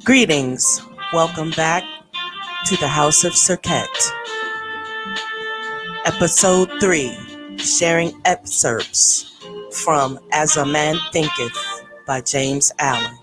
Greetings. Welcome back to the House of Circuit. Episode 3, sharing excerpts from As a Man Thinketh by James Allen.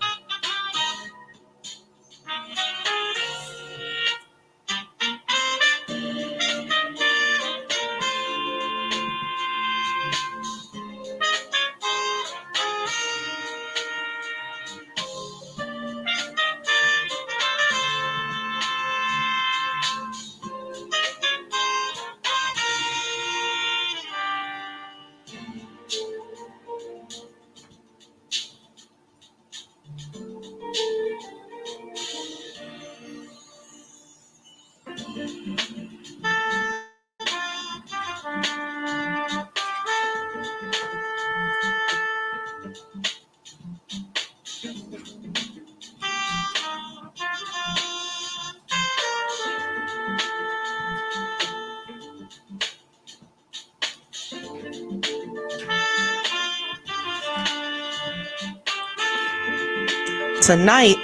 Tonight,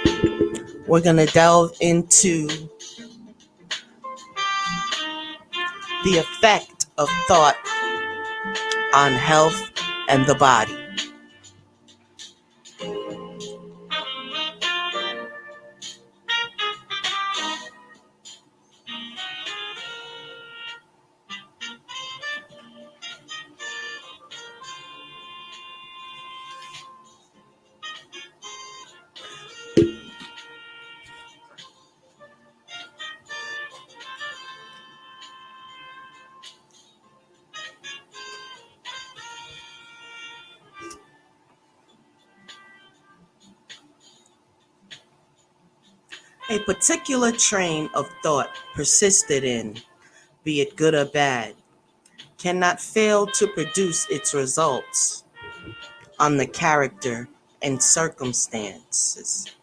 we're going to delve into the effect of thought on health and the body. A particular train of thought persisted in, be it good or bad, cannot fail to produce its results on the character and circumstances.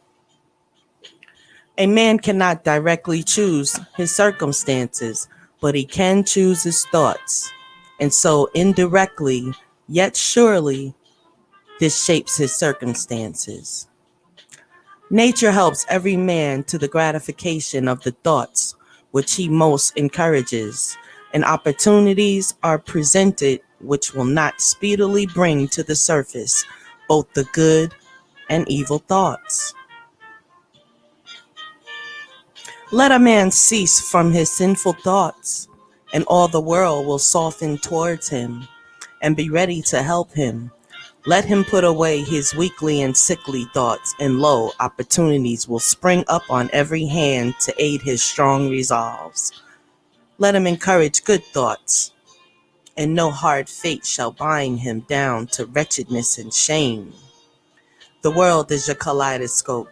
A man cannot directly choose his circumstances, but he can choose his thoughts. And so indirectly, yet surely, this shapes his circumstances. Nature helps every man to the gratification of the thoughts which he most encourages, and opportunities are presented which will not speedily bring to the surface both the good and evil thoughts. Let a man cease from his sinful thoughts, and all the world will soften towards him and be ready to help him. Let him put away his weakly and sickly thoughts, and lo, opportunities will spring up on every hand to aid his strong resolves. Let him encourage good thoughts, and no hard fate shall bind him down to wretchedness and shame. The world is your kaleidoscope,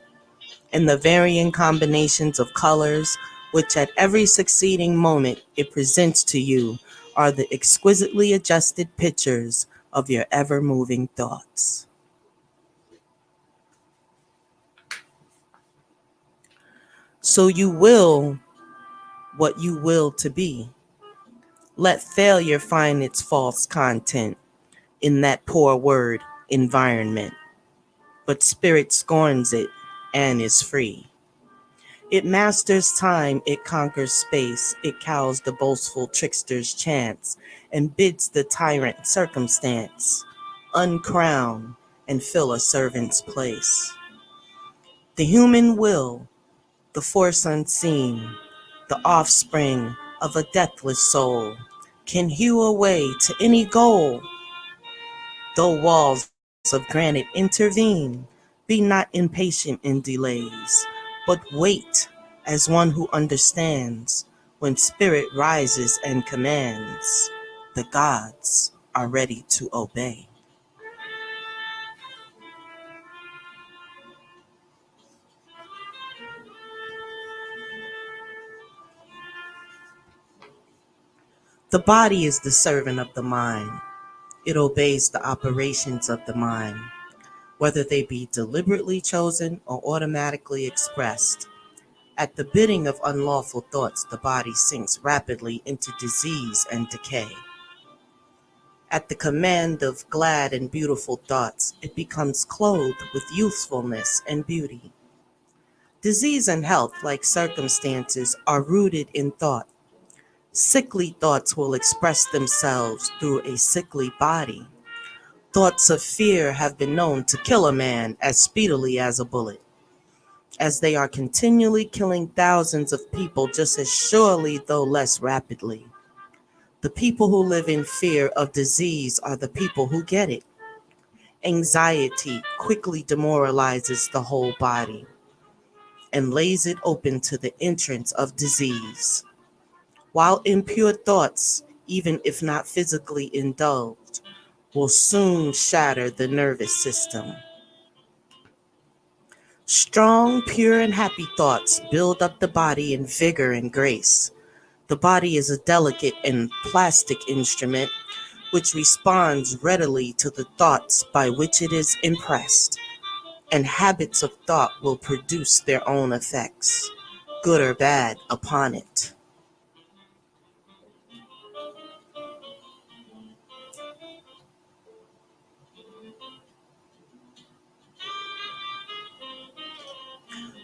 and the varying combinations of colors which at every succeeding moment it presents to you are the exquisitely adjusted pictures of your ever-moving thoughts. So you will what you will to be. Let failure find its false content in that poor word, environment. But spirit scorns it and is free. It masters time, it conquers space, it cows the boastful trickster's chance, and bids the tyrant circumstance uncrown and fill a servant's place. The human will, the force unseen, the offspring of a deathless soul, can hew a way to any goal. Though walls of granite intervene, be not impatient in delays, but wait as one who understands. When spirit rises and commands, the gods are ready to obey. The body is the servant of the mind. It obeys the operations of the mind, whether they be deliberately chosen or automatically expressed. At the bidding of unlawful thoughts, the body sinks rapidly into disease and decay. At the command of glad and beautiful thoughts, it becomes clothed with youthfulness and beauty. Disease and health, like circumstances, are rooted in thought. Sickly thoughts will express themselves through a sickly body. Thoughts of fear have been known to kill a man as speedily as a bullet, as they are continually killing thousands of people just as surely, though less rapidly. The people who live in fear of disease are the people who get it. Anxiety quickly demoralizes the whole body and lays it open to the entrance of disease. While impure thoughts, even if not physically indulged, will soon shatter the nervous system. Strong, pure, and happy thoughts build up the body in vigor and grace. The body is a delicate and plastic instrument which responds readily to the thoughts by which it is impressed, and habits of thought will produce their own effects, good or bad, upon it.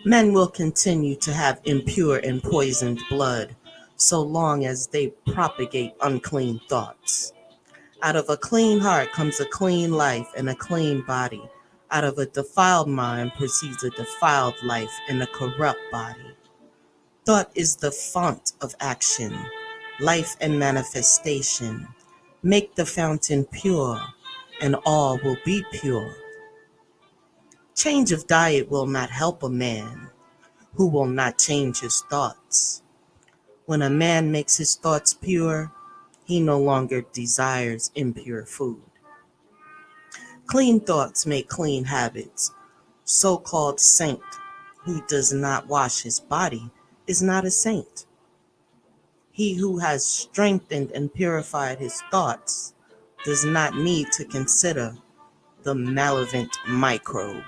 Men will continue to have impure and poisoned blood so long as they propagate unclean thoughts. Out of a clean heart comes a clean life and a clean body. Out of a defiled mind proceeds a defiled life and a corrupt body. Thought is the font of action, life and manifestation. Make the fountain pure, and all will be pure. Change of diet will not help a man who will not change his thoughts. When a man makes his thoughts pure, he no longer desires impure food. Clean thoughts make clean habits. So-called saint who does not wash his body is not a saint. He who has strengthened and purified his thoughts does not need to consider the malevolent microbe.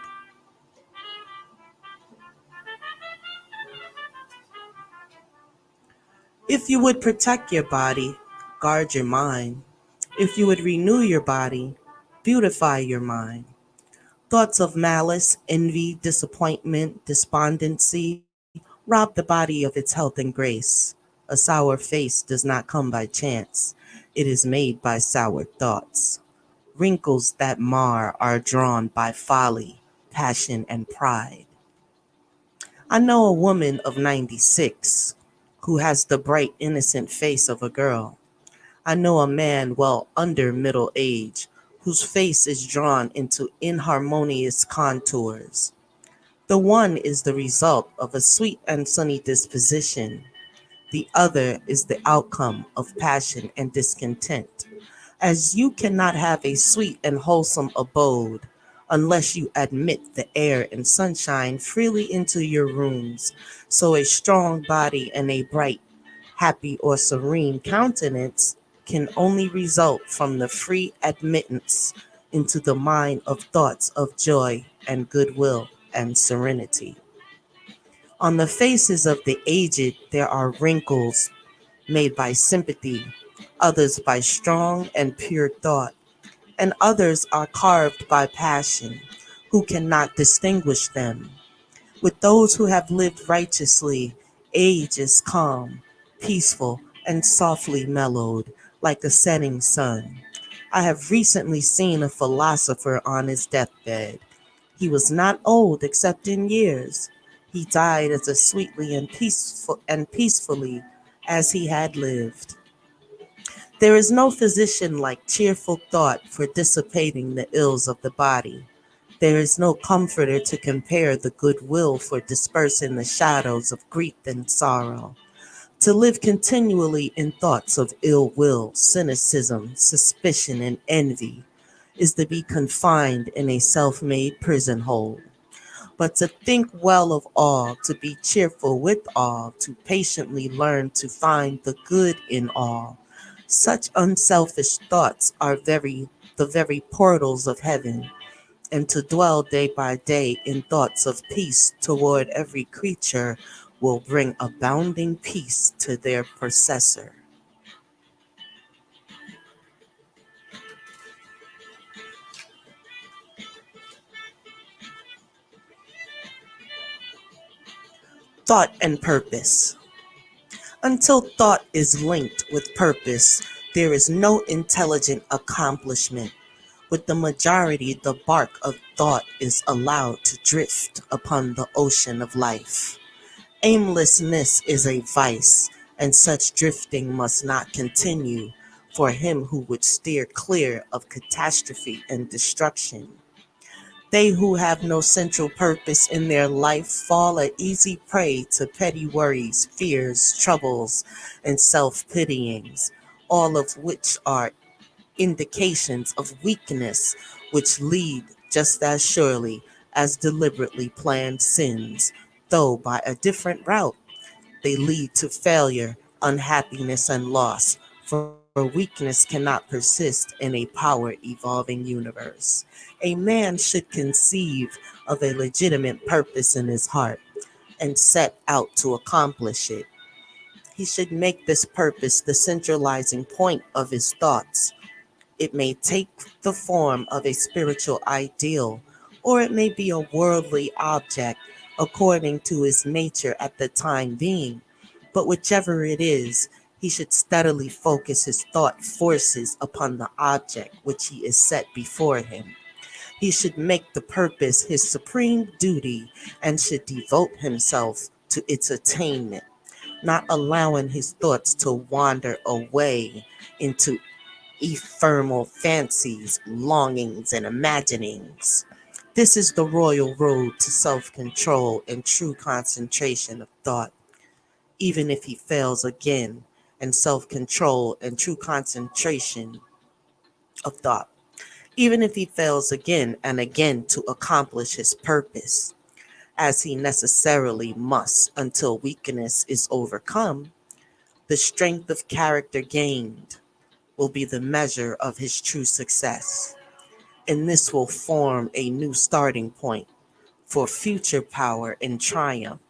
If you would protect your body, guard your mind. If you would renew your body, beautify your mind. Thoughts of malice, envy, disappointment, despondency rob the body of its health and grace. A sour face does not come by chance. It is made by sour thoughts. Wrinkles that mar are drawn by folly, passion, and pride. I know a woman of 96 who has the bright, innocent face of a girl. I know a man well under middle age whose face is drawn into inharmonious contours. The one is the result of a sweet and sunny disposition. The other is the outcome of passion and discontent. As you cannot have a sweet and wholesome abode unless you admit the air and sunshine freely into your rooms, so a strong body and a bright, happy, or serene countenance can only result from the free admittance into the mind of thoughts of joy and goodwill and serenity. On the faces of the aged, there are wrinkles made by sympathy, others by strong and pure thought, and others are carved by passion, who cannot distinguish them. With those who have lived righteously, age is calm, peaceful, and softly mellowed, like a setting sun. I have recently seen a philosopher on his deathbed. He was not old except in years. He died as sweetly and peacefully as he had lived. There is no physician like cheerful thought for dissipating the ills of the body. There is no comforter to compare the goodwill for dispersing the shadows of grief and sorrow. To live continually in thoughts of ill will, cynicism, suspicion, and envy is to be confined in a self-made prison hole. But to think well of all, to be cheerful with all, to patiently learn to find the good in all, such unselfish thoughts are the very portals of heaven, and to dwell day by day in thoughts of peace toward every creature will bring abounding peace to their possessor. Thought and purpose. Until thought is linked with purpose, there is no intelligent accomplishment. With the majority, the bark of thought is allowed to drift upon the ocean of life. Aimlessness is a vice, and such drifting must not continue for him who would steer clear of catastrophe and destruction. They who have no central purpose in their life fall an easy prey to petty worries, fears, troubles, and self-pityings, all of which are indications of weakness which lead just as surely as deliberately planned sins, though by a different route. They lead to failure, unhappiness, and loss, for weakness cannot persist in a power evolving universe. A man should conceive of a legitimate purpose in his heart and set out to accomplish it. He should make this purpose the centralizing point of his thoughts. It may take the form of a spiritual ideal, or it may be a worldly object according to his nature at the time being. But whichever it is, he should steadily focus his thought forces upon the object which he is set before him. He should make the purpose his supreme duty and should devote himself to its attainment, not allowing his thoughts to wander away into ephemeral fancies, longings, and imaginings. This is the royal road to self-control and true concentration of thought. Even if he fails again, and self-control and true concentration of thought. Even if he fails again and again to accomplish his purpose, as he necessarily must until weakness is overcome, the strength of character gained will be the measure of his true success, and this will form a new starting point for future power and triumph.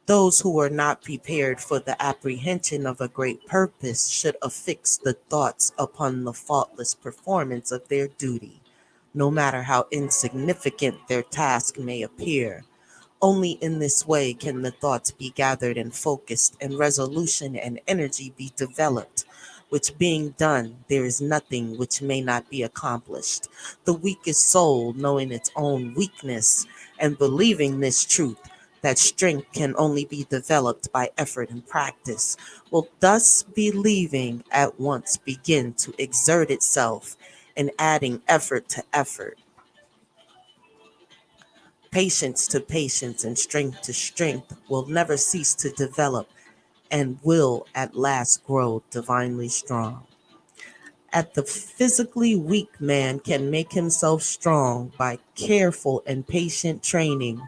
Those who are not prepared for the apprehension of a great purpose should affix the thoughts upon the faultless performance of their duty, no matter how insignificant their task may appear. Only in this way can the thoughts be gathered and focused, and resolution and energy be developed, which being done, there is nothing which may not be accomplished. The weakest soul, knowing its own weakness and believing this truth, that strength can only be developed by effort and practice, will thus believing at once begin to exert itself and adding effort to effort, patience to patience, and strength to strength will never cease to develop and will at last grow divinely strong. At the physically weak man can make himself strong by careful and patient training,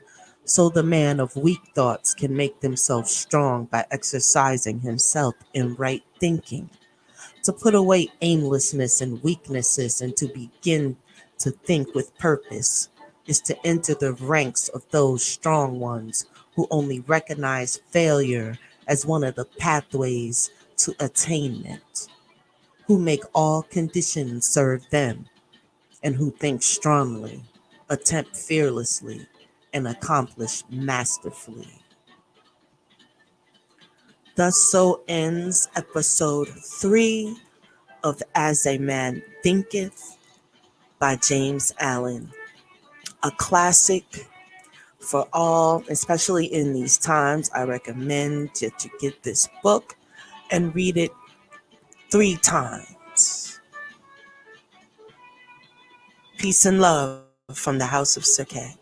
so the man of weak thoughts can make himself strong by exercising himself in right thinking. To put away aimlessness and weaknesses and to begin to think with purpose is to enter the ranks of those strong ones who only recognize failure as one of the pathways to attainment, who make all conditions serve them, and who think strongly, attempt fearlessly, and accomplish masterfully. Thus so ends episode 3 of As a Man Thinketh by James Allen. A classic for all, especially in these times. I recommend that you get this book and read it 3 times. Peace and love from the House of Sir K.